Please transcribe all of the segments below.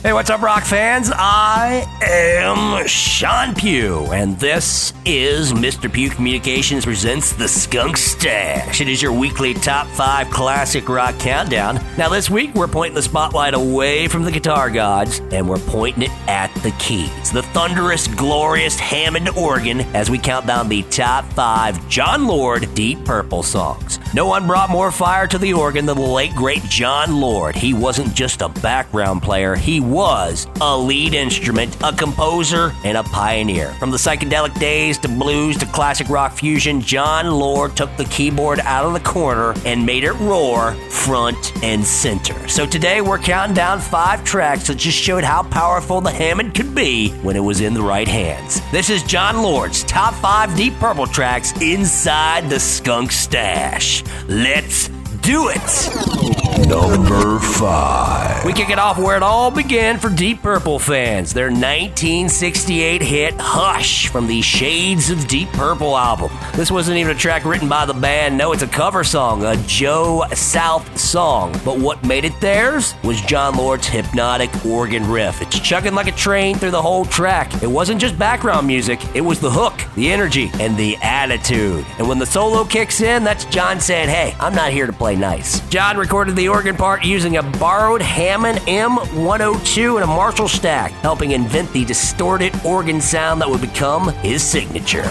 Hey, what's up, rock fans? I am Shawn Pugh, and this is Mr. Pugh Communications presents the Skunk Stash. It is your weekly top 5 classic rock countdown. Now, this week, we're pointing the spotlight away from the guitar gods, and we're pointing it at the keys. The thunderous, glorious Hammond organ as we count down the top 5 Jon Lord Deep Purple songs. No one brought more fire to the organ than the late, great Jon Lord. He wasn't just a background player, he was a lead instrument, a composer, and a pioneer. From the psychedelic days to blues to classic rock fusion, Jon Lord took the keyboard out of the corner and made it roar front and center. So today we're counting down 5 tracks that just showed how powerful the Hammond could be when it was in the right hands. This is Jon Lord's top 5 Deep Purple tracks inside the Skunk Stash. Let's do it! Number 5. We kick it off where it all began for Deep Purple fans. Their 1968 hit, Hush, from the Shades of Deep Purple album. This wasn't even a track written by the band. No, it's a cover song, a Joe South song. But what made it theirs was Jon Lord's hypnotic organ riff. It's chugging like a train through the whole track. It wasn't just background music. It was the hook, the energy, and the attitude. And when the solo kicks in, that's Jon saying, hey, I'm not here to play nice. Jon recorded the organ part using a borrowed Hammond M102 and a Marshall stack, helping invent the distorted organ sound that would become his signature.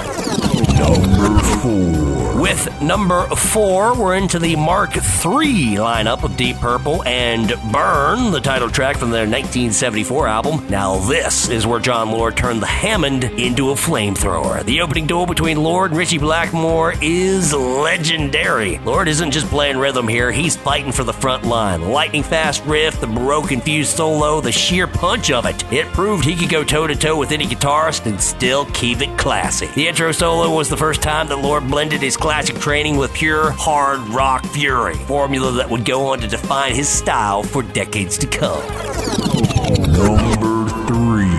Number 4. With number 4, we're into the Mark III lineup of Deep Purple and Burn, the title track from their 1974 album. Now this is where Jon Lord turned the Hammond into a flamethrower. The opening duel between Lord and Ritchie Blackmore is legendary. Lord isn't just playing rhythm here, he's fighting for the front line. Lightning fast riff, the Baroque-infused solo, the sheer punch of it. It proved he could go toe-to-toe with any guitarist and still keep it classy. The intro solo was the first time that Lord blended his classic training with pure hard rock fury, formula that would go on to define his style for decades to come. Number 3.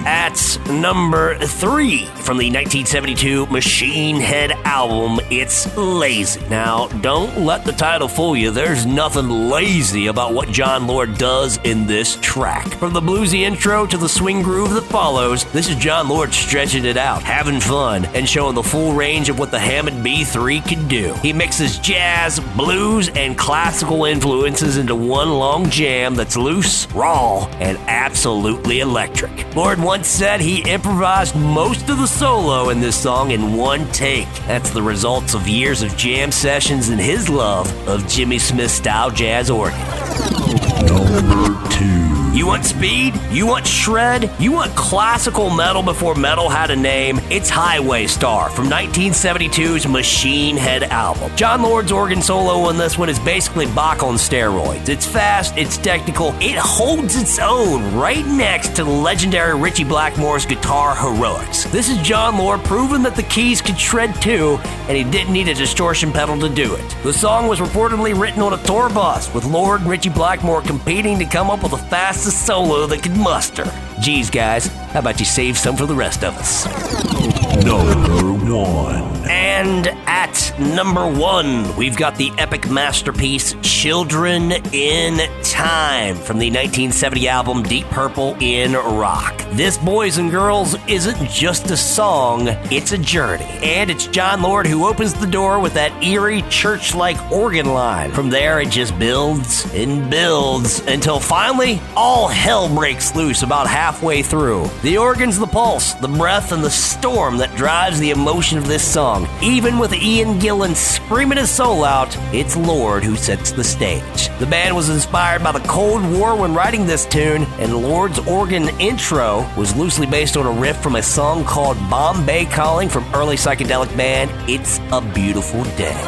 At number 3 from the 1972 Machine Head album, it's Lazy. Now, don't let the title fool you. There's nothing lazy about what Jon Lord does in this track. From the bluesy intro to the swing groove that follows, this is Jon Lord stretching it out, having fun, and showing the full range of what the Hammond B3 can do. He mixes jazz, blues, and classical influences into one long jam that's loose, raw, and absolutely electric. Lord once said he improvised most of the solo in this song in one take. That's the results of years of jam sessions and his love of Jimmy Smith-style jazz organ. Number 2. You want speed? You want shred? You want classical metal before metal had a name? It's Highway Star from 1972's Machine Head album. Jon Lord's organ solo on this one is basically Bach on steroids. It's fast, it's technical, it holds its own right next to the legendary Ritchie Blackmore's guitar heroics. This is Jon Lord proving that the keys could shred too, and he didn't need a distortion pedal to do it. The song was reportedly written on a tour bus, with Lord and Ritchie Blackmore competing to come up with the fastest solo they could muster. Geez, guys, how about you save some for the rest of us? Number 1. And at number 1, we've got the epic masterpiece Children in Time from the 1970 album Deep Purple in Rock. This, boys and girls, isn't just a song, it's a journey. And it's Jon Lord who opens the door with that eerie church-like organ line. From there, it just builds and builds until finally all hell breaks loose about halfway through. The organ's the pulse, the breath, and the storm that drives the emotion of this song. Even with Ian Gillan screaming his soul out, it's Lord who sets the stage. The band was inspired by the Cold War when writing this tune, and Lord's organ intro was loosely based on a riff from a song called Bombay Calling from early psychedelic band It's a Beautiful Day.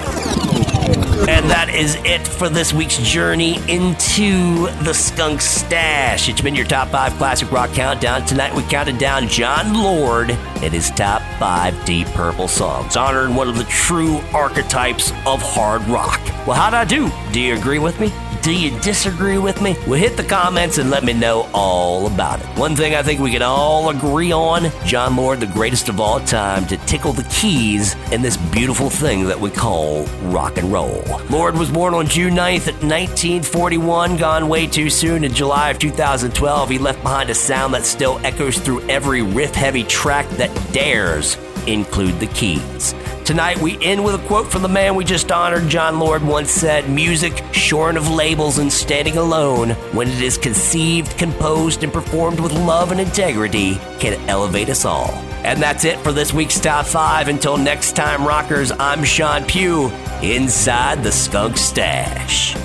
And that is it for this week's journey into the Skunk Stash. It's been your top 5 classic rock countdown. Tonight we counted down Jon Lord and his top 5 Deep Purple songs, honoring one of the true archetypes of hard rock. Well, how'd I do? Do you agree with me? Do you disagree with me? Well, hit the comments and let me know all about it. One thing I think we can all agree on, Jon Lord, the greatest of all time, to tickle the keys in this beautiful thing that we call rock and roll. Lord was born on June 9th, 1941, gone way too soon. In July of 2012, he left behind a sound that still echoes through every riff-heavy track that dares include the keys. Tonight, we end with a quote from the man we just honored. Jon Lord once said, "Music, shorn of labels and standing alone, when it is conceived, composed, and performed with love and integrity, can elevate us all." And that's it for this week's Top 5. Until next time, rockers, I'm Shawn Pugh, inside the Skunk Stash.